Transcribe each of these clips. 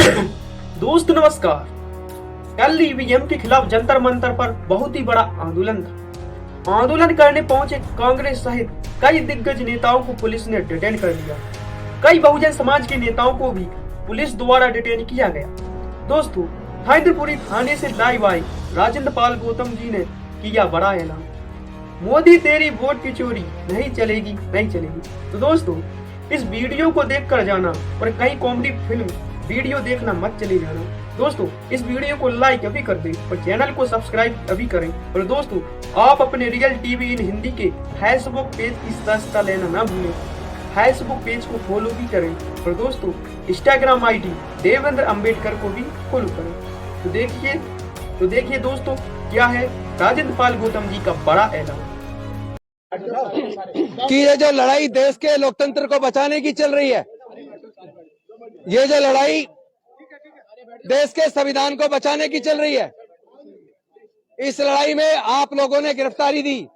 दोस्त नमस्कार। कल ईवीएम के खिलाफ जंतर मंतर पर बहुत ही बड़ा आंदोलन था। आंदोलन करने पहुंचे कांग्रेस सहित कई दिग्गज नेताओं को पुलिस ने डिटेन कर लिया। कई बहुजन समाज के नेताओं को भी पुलिस द्वारा डिटेन किया गया। दोस्तों, हैदरपुरी थाने से लाइव आई राजेंद्र पाल गौतम जी ने किया बड़ा ऐलान। मोदी तेरी वोट की चोरी नहीं चलेगी, नहीं चलेगी। तो दोस्तों, इस वीडियो को देख कर जाना और कई कॉमेडी फिल्म वीडियो देखना मत चले जाना। दोस्तों, इस वीडियो को लाइक अभी कर दें और चैनल को सब्सक्राइब अभी करें। और दोस्तों, आप अपने रियल टीवी इन हिंदी के फेसबुक पेज की सदस्यता लेना ना भूलें। फेसबुक पेज को फॉलो भी करें और दोस्तों इंस्टाग्राम आईडी देवेंद्र अंबेडकर को भी फॉलो करें। तो देखिए दोस्तों, क्या है राजेंद्र पाल गौतम जी का बड़ा ऐलान कि ये जो लड़ाई देश के लोकतंत्र को बचाने की चल रही है, ये जो लड़ाई देश के संविधान को बचाने की चल रही है, इस लड़ाई में आप लोगों ने गिरफ्तारी दी,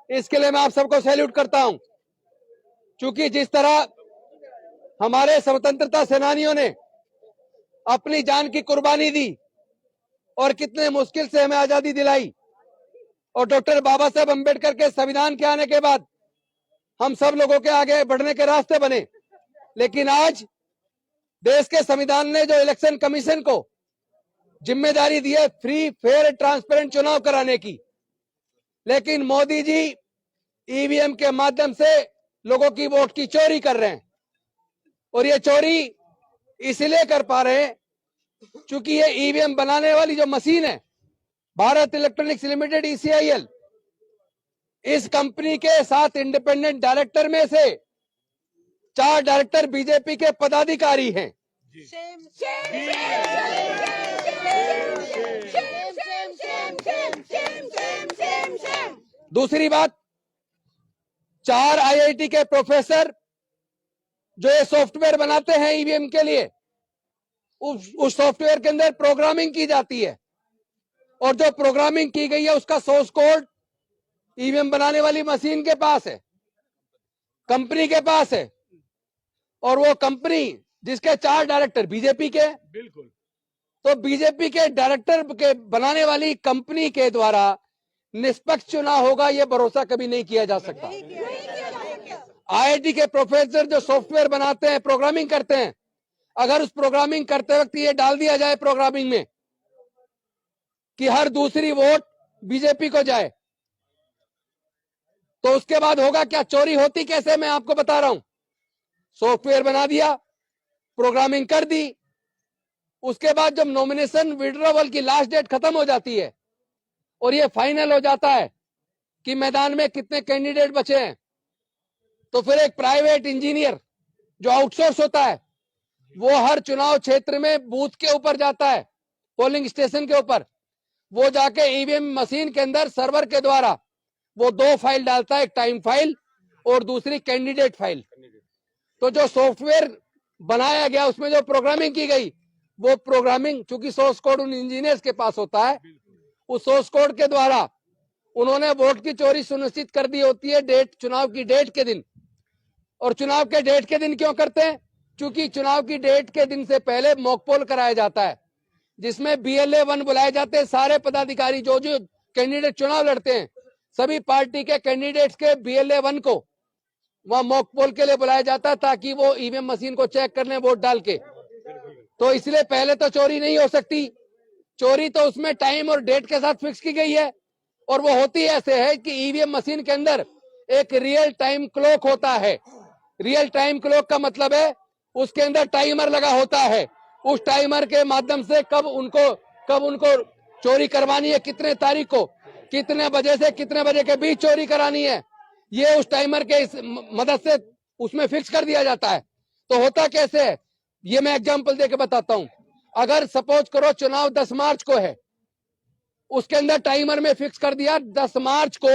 इसके लिए मैं आप सबको सैल्यूट करता हूं। क्योंकि जिस तरह हमारे स्वतंत्रता सेनानियों ने अपनी जान की कुर्बानी दी और कितने मुश्किल से हमें आजादी दिलाई, और डॉक्टर बाबा साहब अम्बेडकर के संविधान के आने के बाद हम सब लोगों के आगे बढ़ने के रास्ते बने। लेकिन आज देश के संविधान ने जो इलेक्शन कमीशन को जिम्मेदारी दी है फ्री फेयर ट्रांसपेरेंट चुनाव कराने की, लेकिन मोदी जी ईवीएम के माध्यम से लोगों की वोट की चोरी कर रहे हैं। और ये चोरी इसलिए कर पा रहे हैं क्योंकि ये ईवीएम बनाने वाली जो मशीन है भारत इलेक्ट्रॉनिक्स लिमिटेड ECIL, इस कंपनी के 7 इंडिपेंडेंट डायरेक्टर में से 4 डायरेक्टर बीजेपी के पदाधिकारी हैं। दूसरी बात, 4 IIT के प्रोफेसर जो ये सॉफ्टवेयर बनाते हैं ईवीएम के लिए, उस सॉफ्टवेयर के अंदर प्रोग्रामिंग की जाती है, और जो प्रोग्रामिंग की गई है उसका सोर्स कोड ईवीएम बनाने वाली मशीन के पास है, कंपनी के पास है। और वो कंपनी जिसके 4 डायरेक्टर बीजेपी के, बिल्कुल, तो बीजेपी के डायरेक्टर के बनाने वाली कंपनी के द्वारा निष्पक्ष चुनाव होगा, ये भरोसा कभी नहीं किया जा सकता। IIT के प्रोफेसर जो सॉफ्टवेयर बनाते हैं, प्रोग्रामिंग करते हैं, अगर उस प्रोग्रामिंग करते वक्त ये डाल दिया जाए प्रोग्रामिंग में कि हर दूसरी वोट बीजेपी को जाए, तो उसके बाद होगा क्या? चोरी होती कैसे, मैं आपको बता रहा हूं। सॉफ्टवेयर बना दिया, प्रोग्रामिंग कर दी, उसके बाद जब नॉमिनेशन विड्रॉवल की लास्ट डेट खत्म हो जाती है और ये फाइनल हो जाता है कि मैदान में कितने कैंडिडेट बचे हैं, तो फिर एक प्राइवेट इंजीनियर जो आउटसोर्स होता है वो हर चुनाव क्षेत्र में बूथ के ऊपर जाता है, पोलिंग स्टेशन के ऊपर, वो जाके ईवीएम मशीन के अंदर सर्वर के द्वारा वो 2 फाइल डालता है, एक टाइम फाइल और दूसरी कैंडिडेट फाइल। तो जो सॉफ्टवेयर बनाया गया उसमें जो प्रोग्रामिंग की गई, वो प्रोग्रामिंग चूंकि सोर्स कोड उन इंजीनियर्स के पास होता है, उस सोर्स कोड के द्वारा उन्होंने वोट की चोरी सुनिश्चित कर दी होती है डेट, चुनाव की डेट के दिन। और चुनाव के डेट के दिन क्यों करते हैं? क्योंकि चुनाव की डेट के दिन से पहले मॉक पोल कराया जाता है, जिसमें BLA 1 बुलाए जाते हैं। सारे पदाधिकारी जो जो कैंडिडेट चुनाव लड़ते हैं, सभी पार्टी के कैंडिडेट्स के BLA 1 को वहां मॉक पोल के लिए बुलाया जाता है, ताकि वो ईवीएम मशीन को चेक कर लें वोट डाल के। तो इसलिए पहले तो चोरी नहीं हो सकती। चोरी तो उसमें टाइम और डेट के साथ फिक्स की गई है, और वो होती ऐसे है कि ईवीएम मशीन के अंदर एक रियल टाइम क्लॉक होता है। रियल टाइम क्लॉक का मतलब है उसके अंदर टाइमर लगा होता है। उस टाइमर के माध्यम से कब उनको चोरी करवानी है, कितने तारीख को, कितने बजे से कितने बजे के बीच चोरी करानी है, ये उस टाइमर के मदद से उसमें फिक्स कर दिया जाता है। तो होता कैसे है, ये मैं एग्जांपल देके बताता हूं। अगर सपोज करो चुनाव 10 मार्च को है, उसके अंदर टाइमर में फिक्स कर दिया 10 मार्च को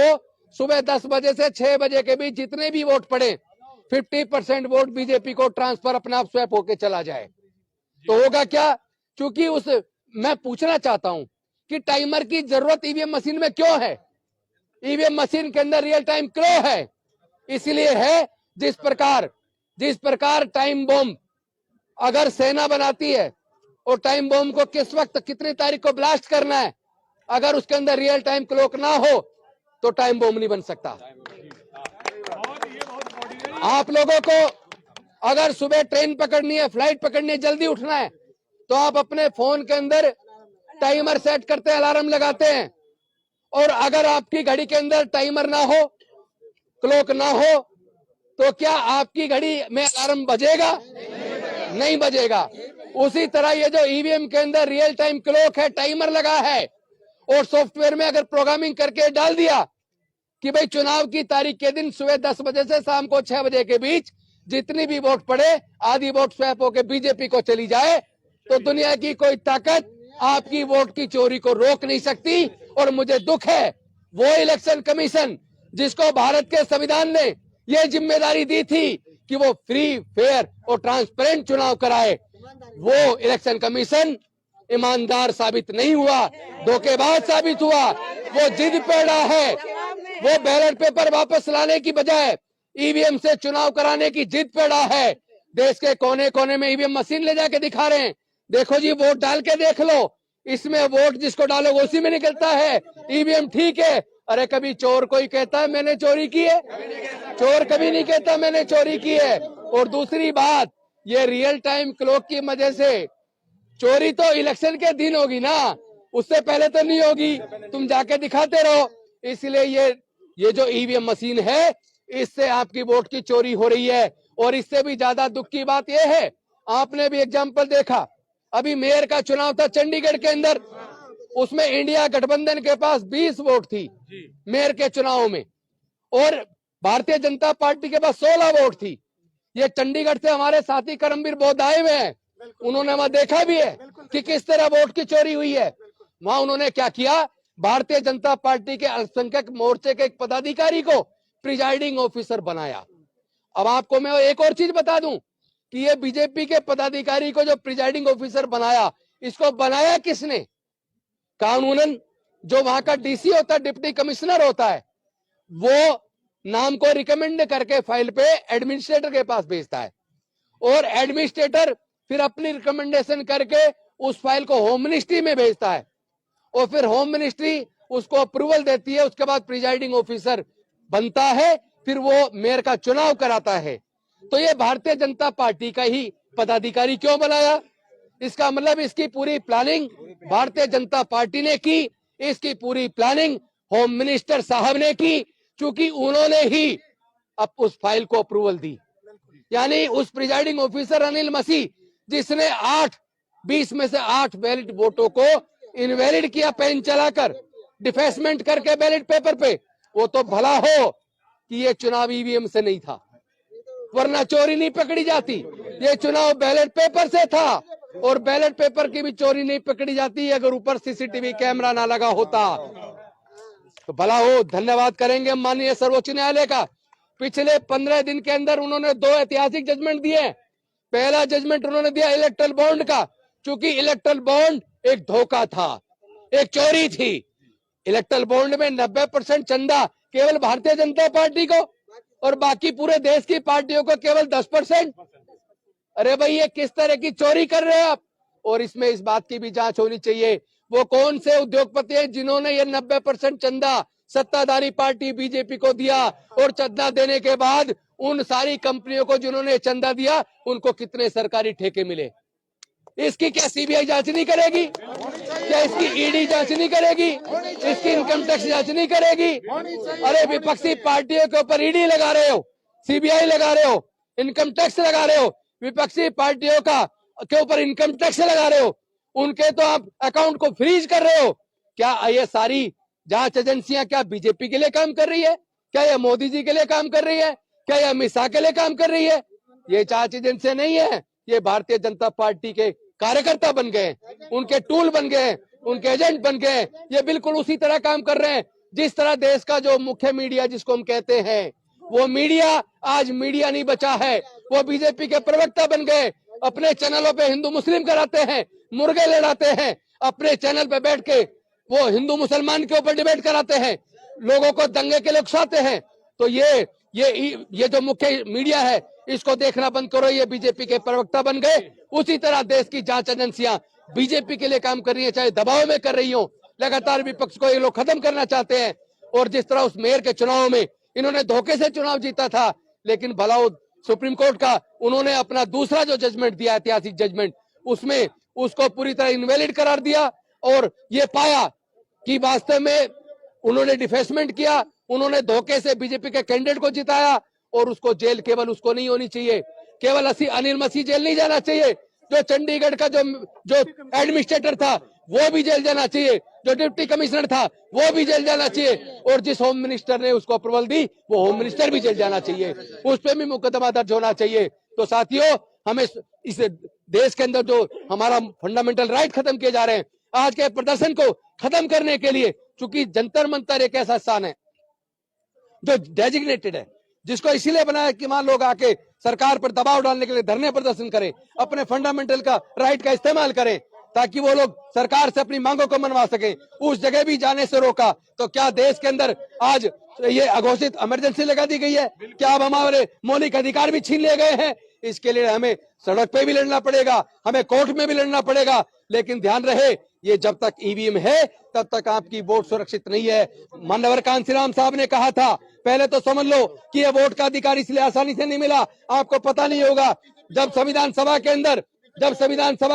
सुबह 10 बजे से 6 बजे के बीच जितने भी वोट पड़े 50% वोट बीजेपी को ट्रांसफर अपने आप स्वैप होके चला जाए। तो होगा क्या? क्योंकि मैं पूछना चाहता हूं कि टाइमर की जरूरत ईवीएम मशीन में क्यों है? ईवीएम मशीन के अंदर रियल टाइम क्यों है? इसलिए है जिस प्रकार टाइम बॉम्ब अगर सेना बनाती है और टाइम बॉम्ब को किस वक्त कितनी तारीख को ब्लास्ट करना है, अगर उसके अंदर रियल टाइम क्लॉक ना हो तो टाइम बॉम्ब नहीं बन सकता। आप लोगों को अगर सुबह ट्रेन पकड़नी है, फ्लाइट पकड़नी है, जल्दी उठना है, तो आप अपने फोन के अंदर टाइमर सेट करते हैं, अलार्म लगाते हैं। और अगर आपकी घड़ी के अंदर टाइमर ना हो, क्लॉक ना हो, तो क्या आपकी घड़ी में अलार्म बजेगा? नहीं बजेगा। उसी तरह ये जो ईवीएम के अंदर रियल टाइम क्लॉक है, टाइमर लगा है, और सॉफ्टवेयर में अगर प्रोग्रामिंग करके डाल दिया कि भाई चुनाव की तारीख के दिन सुबह 10 बजे से शाम को 6 बजे के बीच जितनी भी वोट पड़े, आधी वोट स्वैप होकर बीजेपी को चली जाए, तो दुनिया की कोई ताकत आपकी वोट की चोरी को रोक नहीं सकती। और मुझे दुख है, वो इलेक्शन कमीशन जिसको भारत के संविधान ने ये जिम्मेदारी दी थी कि वो फ्री, फेयर और ट्रांसपेरेंट चुनाव कराए, वो इलेक्शन कमीशन ईमानदार साबित नहीं हुआ, धोखेबाज साबित हुआ। वो जिद पे अड़ा है, वो बैलेट पेपर वापस लाने की बजाय ईवीएम से चुनाव कराने की जिद पे अड़ा है। देश के कोने कोने में ईवीएम मशीन ले जाके दिखा रहे हैं, देखो जी वोट डाल के देख लो, इसमें वोट जिसको डालोगे उसी में निकलता है, ईवीएम ठीक है। अरे कभी चोर कोई कहता है मैंने चोरी की है? चोर कभी नहीं कहता मैंने चोरी की है। और दूसरी बात, ये रियल टाइम क्लॉक की वजह से चोरी तो इलेक्शन के दिन होगी ना, उससे पहले तो नहीं होगी, तुम जाके दिखाते रहो। इसलिए ये जो ईवीएम मशीन है, इससे आपकी वोट की चोरी हो रही है। और इससे भी ज्यादा दुख की बात यह है, आपने भी एग्जाम्पल देखा, अभी मेयर का चुनाव था चंडीगढ़ के अंदर, उसमें इंडिया गठबंधन के पास 20 वोट थी मेयर के चुनाव में, और भारतीय जनता पार्टी के पास 16 वोट थी। ये चंडीगढ़ से हमारे साथी करमवीर बौद्ध आए हुए हैं, उन्होंने वहां देखा भी है कि किस तरह वोट की चोरी हुई है। वहां उन्होंने क्या किया, भारतीय जनता पार्टी के अल्पसंख्यक मोर्चे के एक पदाधिकारी को प्रिजाइडिंग ऑफिसर बनाया। अब आपको मैं एक और चीज बता दूं कि ये बीजेपी के पदाधिकारी को जो प्रिजाइडिंग ऑफिसर बनाया, इसको बनाया किसने? कानूनन जो वहां का डीसी होता है, डिप्टी कमिश्नर होता है, वो नाम को रिकमेंड करके फाइल पे एडमिनिस्ट्रेटर के पास भेजता है, और एडमिनिस्ट्रेटर फिर अपनी रिकमेंडेशन करके उस फाइल को होम मिनिस्ट्री में भेजता है, और फिर होम मिनिस्ट्री उसको अप्रूवल देती है। उसके बाद प्रिजाइडिंग ऑफिसर बनता है, फिर वो मेयर का चुनाव कराता है। तो ये भारतीय जनता पार्टी का ही पदाधिकारी क्यों बनाया? इसका मतलब इसकी पूरी प्लानिंग भारतीय जनता पार्टी ने की, इसकी पूरी प्लानिंग होम मिनिस्टर साहब ने की, क्योंकि उन्होंने ही अब उस फाइल को अप्रूवल दी। यानी उस प्रिजाइडिंग ऑफिसर अनिल मसीह जिसने 20 में से 8 बैलेट वोटों को इनवैलिड किया, पेन चलाकर डिफेसमेंट करके बैलेट पेपर पे, वो तो भला हो कि ये चुनाव ईवीएम से नहीं था, वरना चोरी नहीं पकड़ी जाती। ये चुनाव बैलेट पेपर से था, और बैलेट पेपर की भी चोरी नहीं पकड़ी जाती अगर ऊपर सीसीटीवी कैमरा ना लगा होता। तो भला हो, धन्यवाद करेंगे माननीय सर्वोच्च न्यायालय का। पिछले 15 दिन के अंदर उन्होंने 2 ऐतिहासिक जजमेंट दिए। पहला जजमेंट उन्होंने दिया इलेक्ट्रल बॉन्ड का, क्योंकि इलेक्ट्रल बॉन्ड एक धोखा था, एक चोरी थी। इलेक्ट्रल बॉन्ड में 90% चंदा केवल भारतीय जनता पार्टी को, और बाकी पूरे देश की पार्टियों को केवल 10%। अरे भाई, ये किस तरह की चोरी कर रहे हैं आप? और इसमें इस बात की भी जांच होनी चाहिए, वो कौन से उद्योगपति हैं जिन्होंने ये 90% चंदा सत्ताधारी पार्टी बीजेपी को दिया, और चंदा देने के बाद उन सारी कंपनियों को जिन्होंने चंदा दिया, उनको कितने सरकारी ठेके मिले? इसकी क्या सीबीआई जांच नहीं करेगी? क्या इसकी ईडी जांच नहीं करेगी? इसकी इनकम टैक्स जांच नहीं करेगी? अरे विपक्षी पार्टियों के ऊपर ईडी लगा रहे हो, सीबीआई लगा रहे हो, इनकम टैक्स लगा रहे हो, विपक्षी पार्टियों का के ऊपर इनकम टैक्स लगा रहे हो, उनके तो आप अकाउंट को फ्रीज कर रहे हो। क्या ये सारी जांच एजेंसियां क्या बीजेपी के लिए काम कर रही है? क्या ये मोदी जी के लिए काम कर रही है? क्या ये अमित शाह के लिए काम कर रही है? ये जांच एजेंसियां नहीं है, ये भारतीय जनता पार्टी के कार्यकर्ता बन गए, उनके टूल बन गए, उनके एजेंट बन गए। ये बिल्कुल उसी तरह काम कर रहे हैं जिस तरह देश का जो मुख्य मीडिया जिसको हम कहते हैं, वो मीडिया आज मीडिया नहीं बचा है, वो बीजेपी के प्रवक्ता बन गए। अपने चैनलों पे हिंदू मुस्लिम कराते हैं, मुर्गे लड़ाते हैं, अपने चैनल पे बैठ के वो हिंदू मुसलमान के ऊपर डिबेट कराते हैं, लोगों को दंगे के लिए उकसाते हैं। तो ये जो मुख्य मीडिया है, इसको देखना बंद करो, ये बीजेपी के प्रवक्ता बन गए। उसी तरह देश की जांच एजेंसियां बीजेपी के लिए काम कर रही है, चाहे दबाव में कर रही हो। लगातार विपक्ष को ये लोग खत्म करना चाहते हैं। और जिस तरह उस मेयर के चुनाव में इन्होंने धोखे से चुनाव जीता था, लेकिन भला सुप्रीम कोर्ट का उन्होंने अपना दूसरा जो जजमेंट दिया, ऐतिहासिक जजमेंट, उसमें उसको पूरी तरह इनवैलिड करार दिया और ये पाया कि वास्तव में उन्होंने डिफेसमेंट किया, उन्होंने धोखे से बीजेपी के कैंडिडेट को जिताया। और उसको जेल केवल उसको नहीं होनी चाहिए, केवल अनिल मसीह जेल नहीं जाना चाहिए, जो चंडीगढ़ का जो एडमिनिस्ट्रेटर था वो भी जेल जाना चाहिए, जो डिप्टी कमिश्नर था वो भी जेल जाना चाहिए, और जिस होम मिनिस्टर ने उसको अप्रूवल दी वो होम मिनिस्टर भी जेल जाना चाहिए, उस पर भी मुकदमा दर्ज होना चाहिए। तो साथियों, हमें इस देश के अंदर जो हमारा फंडामेंटल राइट खत्म किए जा रहे हैं, आज के प्रदर्शन को खत्म करने के लिए, चूंकि जंतर मंतर एक ऐसा स्थान है जो डेजिग्नेटेड है, जिसको इसीलिए बनाया कि वहां लोग आके सरकार पर दबाव डालने के लिए धरने प्रदर्शन करें, अपने फंडामेंटल का राइट का इस्तेमाल करें, ताकि वो लोग सरकार से अपनी मांगों को मनवा सकें। उस जगह भी जाने से रोका। तो क्या देश के अंदर आज ये अघोषित इमरजेंसी लगा दी गई है? क्या अब हमारे मौलिक अधिकार भी छीन लिए गए हैं? इसके लिए हमें सड़क पे भी लड़ना पड़ेगा, हमें कोर्ट में भी लड़ना पड़ेगा। लेकिन ध्यान रहे, ये जब तक ईवीएम है तब तक आपकी वोट सुरक्षित नहीं है। मानवर कांसीराम साहब ने कहा था, पहले तो समझ लो कि ये वोट का अधिकार इसलिए आसानी से नहीं मिला, आपको पता नहीं होगा। जब संविधान सभा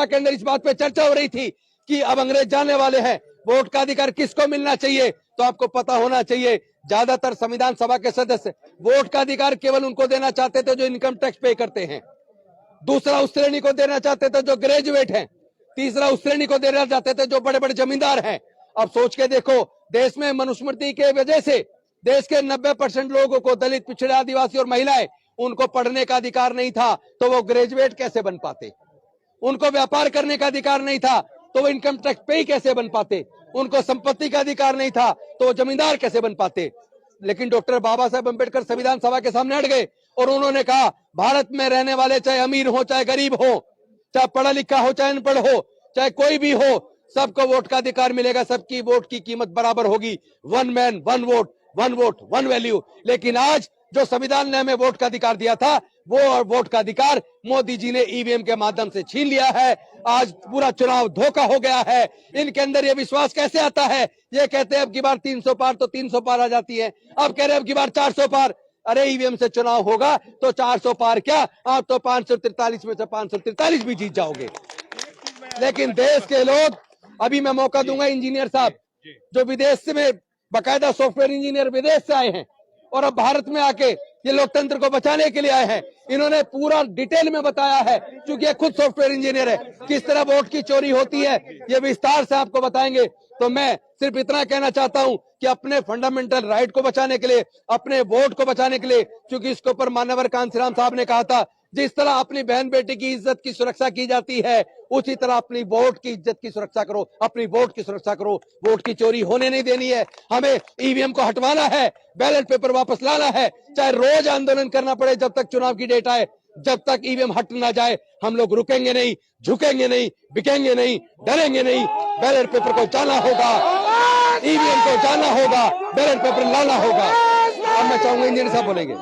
के अंदर इस बात पे चर्चा हो रही थी कि अब अंग्रेज जाने वाले हैं, वोट का अधिकार किसको मिलना चाहिए, तो आपको पता होना चाहिए ज्यादातर संविधान सभा के सदस्य वोट का अधिकार केवल उनको देना चाहते थे जो इनकम टैक्स पे करते हैं। दूसरा उस श्रेणी को देना चाहते थे जो ग्रेजुएट हैं। तीसरा उस श्रेणी को देना चाहते थे जो बड़े बड़े जमींदार हैं। अब सोच के देखो, देश में मनुस्मृति के वजह से देश के 90% लोगों को, दलित, पिछड़े, आदिवासी और महिलाएं, उनको पढ़ने का अधिकार नहीं था, तो वो ग्रेजुएट कैसे बन पाते? उनको व्यापार करने का अधिकार नहीं था तो वो इनकम टैक्स पे ही कैसे बन पाते? उनको संपत्ति का अधिकार नहीं था तो वो जमींदार कैसे बन पाते? लेकिन डॉक्टर बाबा साहेब अम्बेडकर संविधान सभा के सामने हट गए और उन्होंने कहा, भारत में रहने वाले चाहे अमीर हो चाहे गरीब हो, चाहे पढ़ा लिखा हो चाहे अनपढ़ हो, चाहे कोई भी हो, सबको वोट का अधिकार मिलेगा, सबकी वोट की कीमत बराबर होगी। One man one vote one value. लेकिन आज जो संविधान ने हमें वोट का अधिकार दिया था, वो वोट का अधिकार मोदी जी ने ईवीएम के माध्यम से छीन लिया है। आज पूरा चुनाव धोखा हो गया है। इनके अंदर ये विश्वास कैसे आता है? ये कहते हैं अब की बार 300 पार, तो 300 पार आ जाती है। अब कह रहे हैं अब की बार 400 पार। अरे ईवीएम से चुनाव होगा तो 400 पार क्या, आप तो 543 में से 543 भी जीत जाओगे। लेकिन देश के लोग, अभी मैं मौका दूंगा इंजीनियर साहब जो विदेश में, बाकायदा सॉफ्टवेयर इंजीनियर विदेश से आए हैं और अब भारत में आके ये लोकतंत्र को बचाने के लिए आए हैं, इन्होंने पूरा डिटेल में बताया है, क्योंकि ये खुद सॉफ्टवेयर इंजीनियर है, किस तरह वोट की चोरी होती है, ये विस्तार से आपको बताएंगे। तो मैं सिर्फ इतना कहना चाहता हूं कि अपने फंडामेंटल राइट को बचाने के लिए, अपने वोट को बचाने के लिए, क्योंकि इसके ऊपर मानवर कांसीराम साहब ने कहा था, जिस तरह अपनी बहन बेटी की इज्जत की सुरक्षा की जाती है, उसी तरह अपनी वोट की इज्जत की सुरक्षा करो, अपनी वोट की सुरक्षा करो। वोट की चोरी होने नहीं देनी है। हमें ईवीएम को हटवाना है, बैलेट पेपर वापस लाना है, चाहे रोज आंदोलन करना पड़े जब तक चुनाव की डेट आए। जब तक ईवीएम हट ना जाए हम लोग रुकेंगे नहीं, झुकेंगे नहीं, बिकेंगे नहीं, डरेंगे नहीं। बैलेट पेपर को जाना होगा, ईवीएम को जाना होगा, बैलेट पेपर लाना होगा। अब मैं चाहूंगा इंजीनियर साहब बोलेंगे।